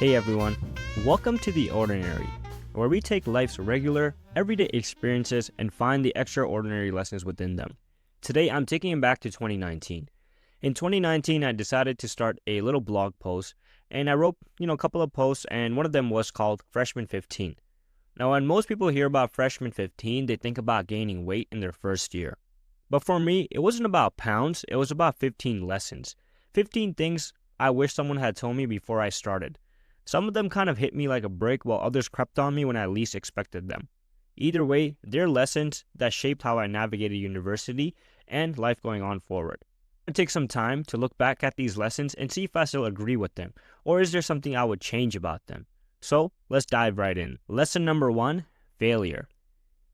Hey everyone, welcome to The Ordinary, where we take life's regular, everyday experiences and find the extraordinary lessons within them. Today I'm taking it back to 2019. In 2019, I decided to start a little blog post, and I wrote, a couple of posts, and one of them was called Freshman 15. Now, when most people hear about Freshman 15, they think about gaining weight in their first year. But for me, it wasn't about pounds, it was about 15 lessons. 15 things I wish someone had told me before I started. Some of them kind of hit me like a brick, while others crept on me when I least expected them. Either way, they're lessons that shaped how I navigated university and life going on forward. I'm going to take some time to look back at these lessons and see if I still agree with them, or is there something I would change about them. So, let's dive right in. Lesson number 1, failure.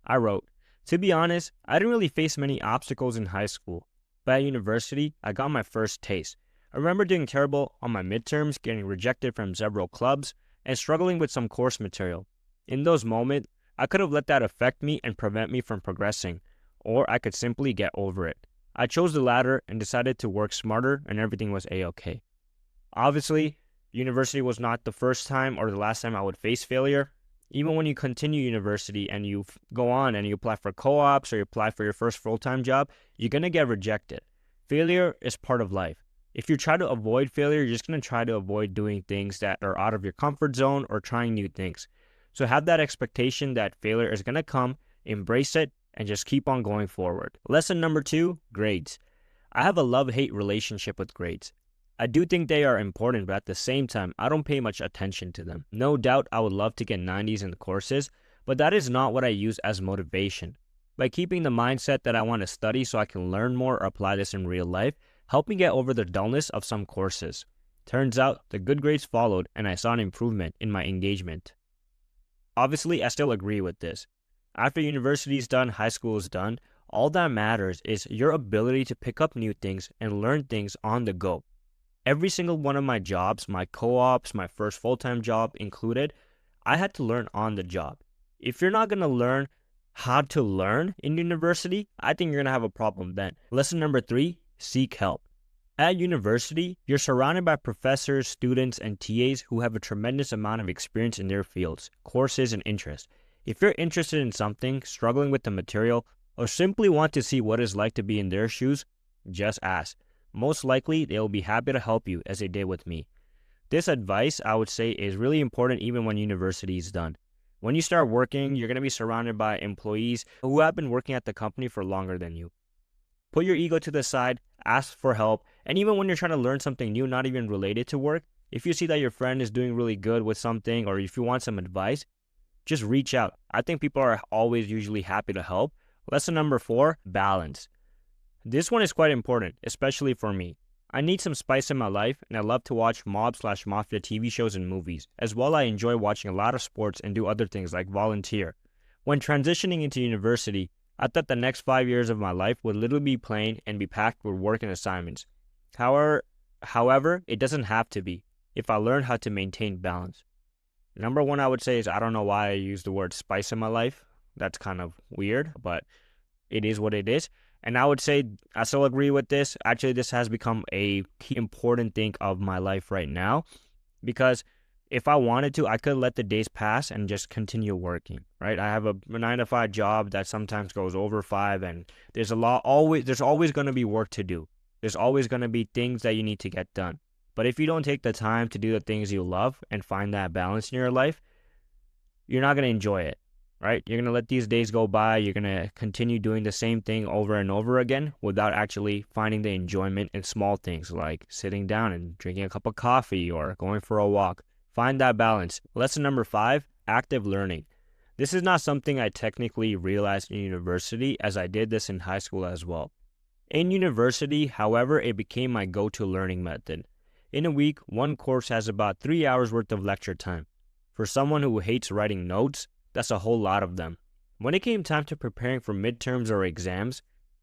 I wrote, to be honest, I didn't really face many obstacles in high school, but at university, I got my first taste. I remember doing terrible on my midterms, getting rejected from several clubs, and struggling with some course material. In those moments, I could have let that affect me and prevent me from progressing, or I could simply get over it. I chose the latter and decided to work smarter, and everything was a-okay. Obviously, university was not the first time or the last time I would face failure. Even when you continue university and you go on and you apply for co-ops or you apply for your first full-time job, you're going to get rejected. Failure is part of life. If you try to avoid failure, you're just going to try to avoid doing things that are out of your comfort zone or trying new things. So have that expectation that failure is going to come, embrace it, and just keep on going forward. Lesson number 2, grades. I have a love-hate relationship with grades. I do think they are important, but at the same time, I don't pay much attention to them. No doubt I would love to get 90s in the courses, but that is not what I use as motivation. By keeping the mindset that I want to study so I can learn more or apply this in real life, helped me get over the dullness of some courses. Turns out, the good grades followed and I saw an improvement in my engagement. Obviously, I still agree with this. After university is done, high school is done, all that matters is your ability to pick up new things and learn things on the go. Every single one of my jobs, my co-ops, my first full-time job included, I had to learn on the job. If you're not going to learn how to learn in university, I think you're going to have a problem then. Lesson number 3, seek help. At university, you're surrounded by professors, students, and TAs who have a tremendous amount of experience in their fields, courses, and interests. If you're interested in something, struggling with the material, or simply want to see what it's like to be in their shoes, just ask. Most likely, they will be happy to help you as they did with me. This advice, I would say, is really important even when university is done. When you start working, you're going to be surrounded by employees who have been working at the company for longer than you. Put your ego to the side, ask for help, and even when you're trying to learn something new, not even related to work, if you see that your friend is doing really good with something or if you want some advice, just reach out. I think people are always usually happy to help. Lesson number 4, balance. This one is quite important, especially for me. I need some spice in my life, and I love to watch mob/mafia TV shows and movies. As well, I enjoy watching a lot of sports and do other things like volunteer. When transitioning into university, I thought the next 5 years of my life would literally be plain and be packed with work and assignments. However, it doesn't have to be if I learn how to maintain balance. Number 1, I would say is I don't know why I use the word spice in my life. That's kind of weird, but it is what it is. And I would say I still agree with this. Actually, this has become a key important thing of my life right now because if I wanted to, I could let the days pass and just continue working, right? I have a 9-to-5 job that sometimes goes over 5, and there's always going to be work to do. There's always going to be things that you need to get done. But if you don't take the time to do the things you love and find that balance in your life, you're not going to enjoy it, right? You're going to let these days go by. You're going to continue doing the same thing over and over again without actually finding the enjoyment in small things like sitting down and drinking a cup of coffee or going for a walk. Find that balance. Lesson number 5, active learning. This is not something I technically realized in university, as I did this in high school as well. In university, however, it became my go-to learning method. In a week, one course has about 3 hours worth of lecture time. For someone who hates writing notes, that's a whole lot of them. When it came time to preparing for midterms or exams,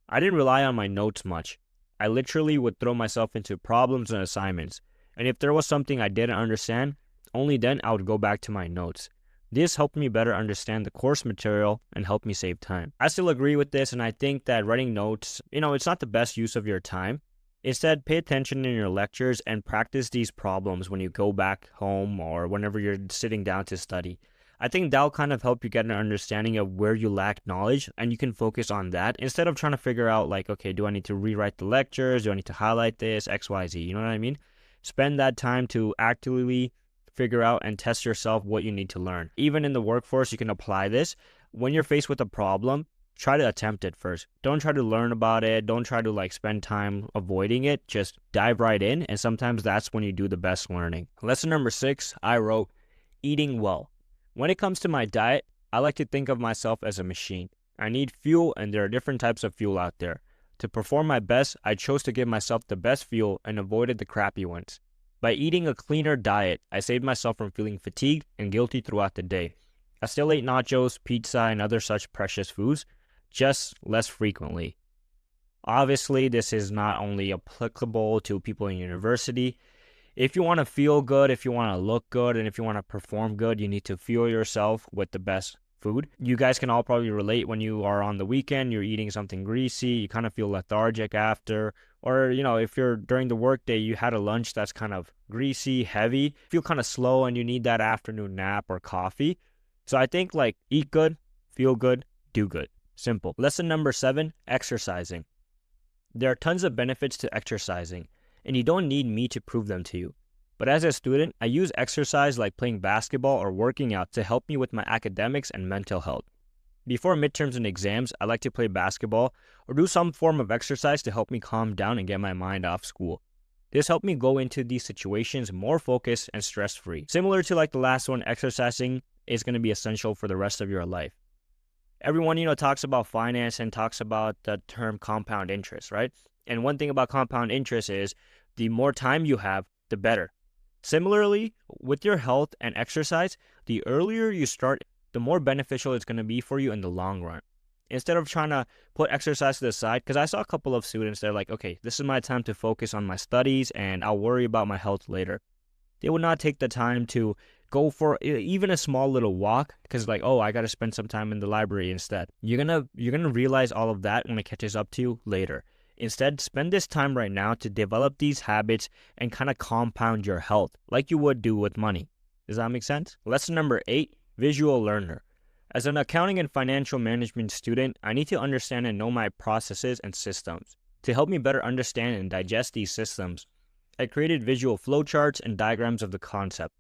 I didn't rely on my notes much. I literally would throw myself into problems and assignments, and if there was something I didn't understand, only then I would go back to my notes. This helped me better understand the course material and helped me save time. I still agree with this, and I think that writing notes, it's not the best use of your time. Instead, pay attention in your lectures and practice these problems when you go back home or whenever you're sitting down to study. I think that'll kind of help you get an understanding of where you lack knowledge, and you can focus on that instead of trying to figure out, like, okay, do I need to rewrite the lectures? Do I need to highlight this? X, Y, Z. You know what I mean? Spend that time to actively figure out and test yourself what you need to learn. Even in the workforce, you can apply this. When you're faced with a problem, try to attempt it first. Don't try to learn about it. Don't try to like spend time avoiding it. Just dive right in. And sometimes that's when you do the best learning. Lesson number 6, I wrote, eating well. When it comes to my diet, I like to think of myself as a machine. I need fuel, and there are different types of fuel out there. To perform my best, I chose to give myself the best fuel and avoided the crappy ones. By eating a cleaner diet, I saved myself from feeling fatigued and guilty throughout the day. I still ate nachos, pizza, and other such precious foods, just less frequently. Obviously, this is not only applicable to people in university. If you want to feel good, if you want to look good, and if you want to perform good, you need to fuel yourself with the best food. You guys can all probably relate when you are on the weekend, you're eating something greasy, you kind of feel lethargic after, or, if you're during the workday, you had a lunch that's kind of greasy, heavy, feel kind of slow, and you need that afternoon nap or coffee. So I think like eat good, feel good, do good. Simple. Lesson number 7, exercising. There are tons of benefits to exercising, and you don't need me to prove them to you. But as a student, I use exercise like playing basketball or working out to help me with my academics and mental health. Before midterms and exams, I like to play basketball or do some form of exercise to help me calm down and get my mind off school. This helped me go into these situations more focused and stress-free. Similar to like the last one, exercising is going to be essential for the rest of your life. Everyone, talks about finance and talks about the term compound interest, right? And one thing about compound interest is the more time you have, the better. Similarly, with your health and exercise, the earlier you start, the more beneficial it's going to be for you in the long run. Instead of trying to put exercise to the side, because I saw a couple of students, they're like, okay, this is my time to focus on my studies and I'll worry about my health later. They would not take the time to go for even a small little walk because like, oh, I got to spend some time in the library instead. You're gonna realize all of that when it catches up to you later. Instead, spend this time right now to develop these habits and kind of compound your health like you would do with money. Does that make sense? Lesson number 8, visual learner. As an accounting and financial management student, I need to understand and know my processes and systems. To help me better understand and digest these systems, I created visual flowcharts and diagrams of the concept.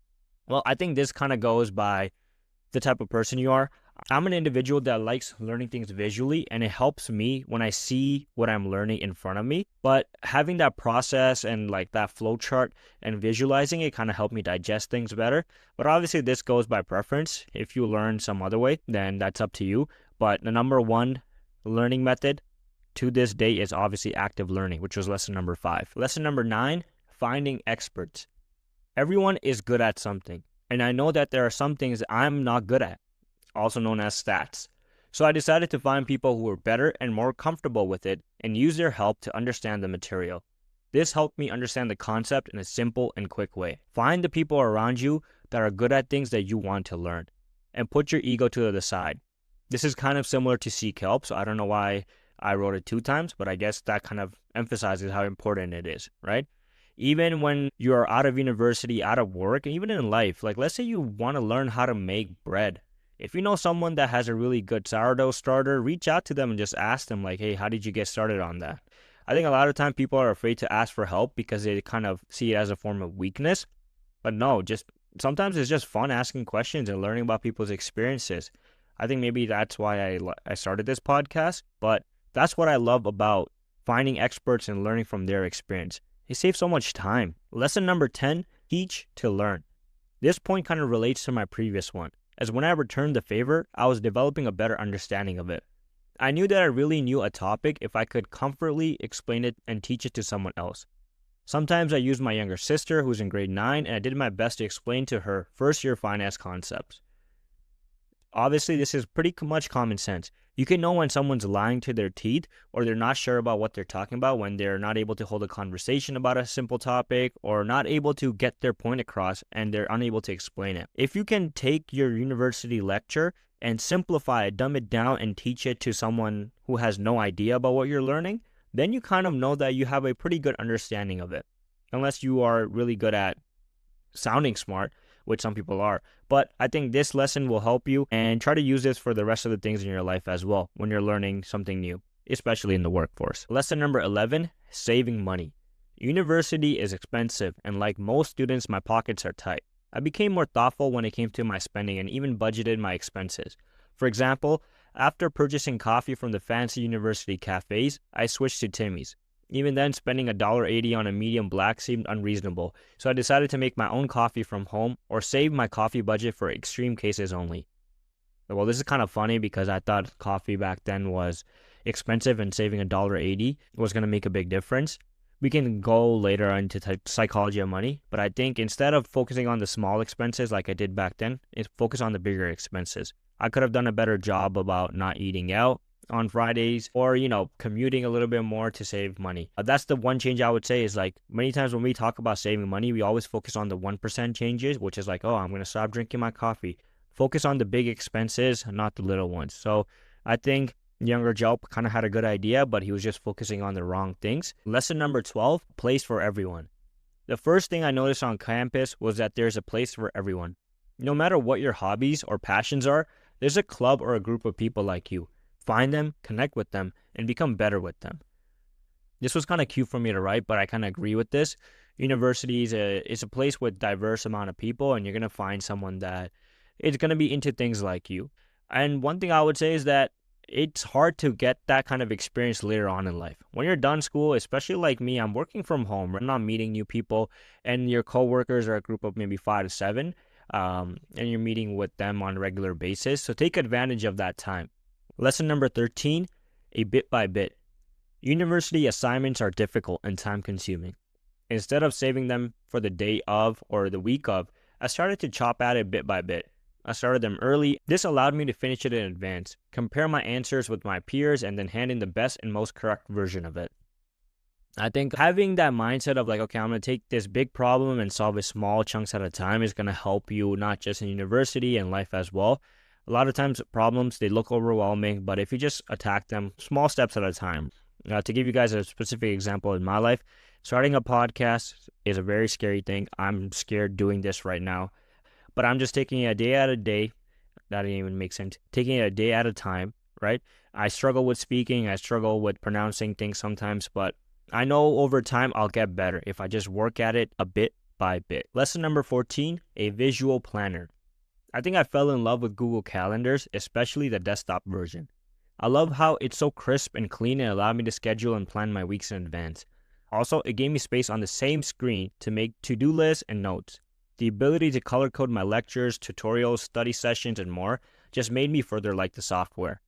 Well, I think this kind of goes by the type of person you are. I'm an individual that likes learning things visually, and it helps me when I see what I'm learning in front of me. But having that process and like that flowchart and visualizing it kind of helped me digest things better. But obviously this goes by preference. If you learn some other way, then that's up to you. But the number one learning method to this day is obviously active learning, which was lesson number 5. Lesson number 9, finding experts. Everyone is good at something, and I know that there are some things that I'm not good at, also known as stats. So I decided to find people who were better and more comfortable with it and use their help to understand the material. This helped me understand the concept in a simple and quick way. Find the people around you that are good at things that you want to learn, and put your ego to the side. This is kind of similar to seek help, so I don't know why I wrote it 2 times, but I guess that kind of emphasizes how important it is, right? Even when you're out of university, out of work, and even in life, like let's say you want to learn how to make bread. If you know someone that has a really good sourdough starter, reach out to them and just ask them like, hey, how did you get started on that? I think a lot of time people are afraid to ask for help because they kind of see it as a form of weakness. But no, sometimes it's just fun asking questions and learning about people's experiences. I think maybe that's why I started this podcast, but that's what I love about finding experts and learning from their experience. It saves so much time. Lesson number 10, teach to learn. This point kind of relates to my previous one, as when I returned the favor, I was developing a better understanding of it. I knew that I really knew a topic if I could comfortably explain it and teach it to someone else. Sometimes I used my younger sister, who's in grade 9, and I did my best to explain to her first-year finance concepts. Obviously, this is pretty much common sense. You can know when someone's lying to their teeth or they're not sure about what they're talking about when they're not able to hold a conversation about a simple topic or not able to get their point across and they're unable to explain it. If you can take your university lecture and simplify it, dumb it down, and teach it to someone who has no idea about what you're learning, then you kind of know that you have a pretty good understanding of it. Unless you are really good at sounding smart, which some people are. But I think this lesson will help you, and try to use this for the rest of the things in your life as well when you're learning something new, especially in the workforce. Lesson number 11, saving money. University is expensive, and like most students, my pockets are tight. I became more thoughtful when it came to my spending and even budgeted my expenses. For example, after purchasing coffee from the fancy university cafes, I switched to Timmy's. Even then, spending $1.80 on a medium black seemed unreasonable, so I decided to make my own coffee from home or save my coffee budget for extreme cases only. Well, this is kind of funny because I thought coffee back then was expensive and saving $1.80 was going to make a big difference. We can go later into psychology of money, but I think instead of focusing on the small expenses like I did back then, focus on the bigger expenses. I could have done a better job about not eating out on Fridays, or commuting a little bit more to save money. That's the one change I would say is, like, many times when we talk about saving money, we always focus on the 1% changes, which is like, oh, I'm going to stop drinking my coffee. Focus on the big expenses, not the little ones. So I think younger Jalp kind of had a good idea, but he was just focusing on the wrong things. Lesson number 12, place for everyone. The first thing I noticed on campus was that there's a place for everyone. No matter what your hobbies or passions are, there's a club or a group of people like you. Find them, connect with them, and become better with them. This was kind of cute for me to write, but I kind of agree with this. University is a place with diverse amount of people, and you're going to find someone that is going to be into things like you. And one thing I would say is that it's hard to get that kind of experience later on in life. When you're done school, especially like me, I'm working from home. I'm not meeting new people, and your coworkers are a group of maybe 5 to 7, and you're meeting with them on a regular basis. So take advantage of that time. Lesson number 13, a bit by bit. University assignments are difficult and time-consuming. Instead of saving them for the day of or the week of, I started to chop at it bit by bit. I started them early. This allowed me to finish it in advance, compare my answers with my peers, and then hand in the best and most correct version of it. I think having that mindset of like, okay, I'm going to take this big problem and solve it small chunks at a time is going to help you not just in university and life as well. A lot of times problems, they look overwhelming, but if you just attack them small steps at a time. To give you guys a specific example in my life, starting a podcast is a very scary thing. I'm scared doing this right now, but I'm just taking it a day at a day. That didn't even make sense. Taking it a day at a time, right? I struggle with speaking. I struggle with pronouncing things sometimes, but I know over time I'll get better if I just work at it a bit by bit. Lesson number 14, a visual planner. I think I fell in love with Google Calendars, especially the desktop version. I love how it's so crisp and clean and allowed me to schedule and plan my weeks in advance. Also, it gave me space on the same screen to make to-do lists and notes. The ability to color code my lectures, tutorials, study sessions, and more just made me further like the software.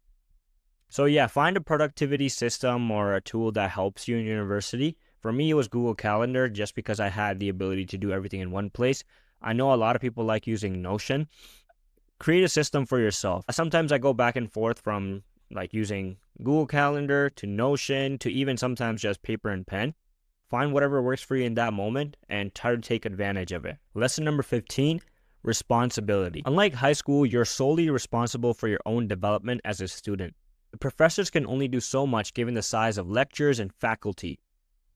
So yeah, find a productivity system or a tool that helps you in university. For me, it was Google Calendar just because I had the ability to do everything in one place. I know a lot of people like using Notion. Create a system for yourself. Sometimes I go back and forth from like using Google Calendar to Notion to even sometimes just paper and pen. Find whatever works for you in that moment and try to take advantage of it. Lesson number 15, responsibility. Unlike high school, you're solely responsible for your own development as a student. The professors can only do so much given the size of lectures and faculty.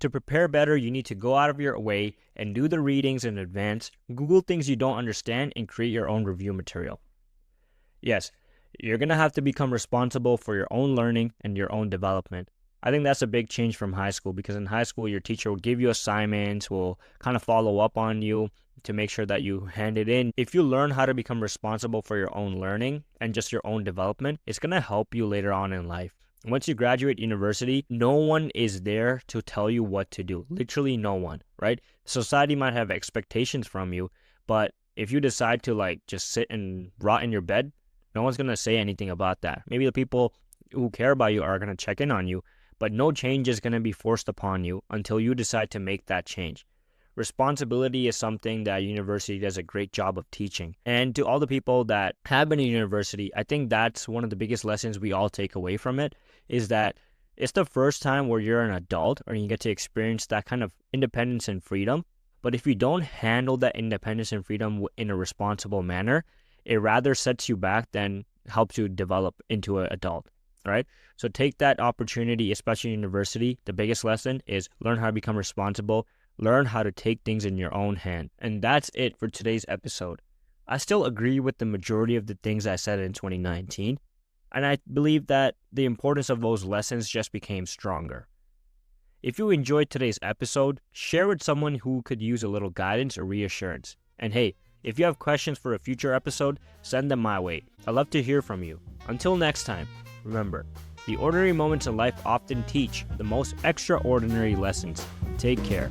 To prepare better, you need to go out of your way and do the readings in advance, Google things you don't understand, and create your own review material. Yes, you're going to have to become responsible for your own learning and your own development. I think that's a big change from high school, because in high school, your teacher will give you assignments, will kind of follow up on you to make sure that you hand it in. If you learn how to become responsible for your own learning and just your own development, it's going to help you later on in life. Once you graduate university, no one is there to tell you what to do. Literally no one, right? Society might have expectations from you, but if you decide to like just sit and rot in your bed, no one's going to say anything about that. Maybe the people who care about you are going to check in on you, but no change is going to be forced upon you until you decide to make that change. Responsibility is something that university does a great job of teaching. And to all the people that have been in university, I think that's one of the biggest lessons we all take away from it, is that it's the first time where you're an adult or you get to experience that kind of independence and freedom. But if you don't handle that independence and freedom in a responsible manner, it rather sets you back than helps you develop into an adult. right? So take that opportunity, especially in university. The biggest lesson is learn how to become responsible, learn how to take things in your own hand. And that's it for today's episode. I still agree with the majority of the things I said in 2019, and I believe that the importance of those lessons just became stronger. If you enjoyed today's episode, share with someone who could use a little guidance or reassurance. And hey, if you have questions for a future episode, send them my way. I'd love to hear from you. Until next time, remember, the ordinary moments in life often teach the most extraordinary lessons. Take care.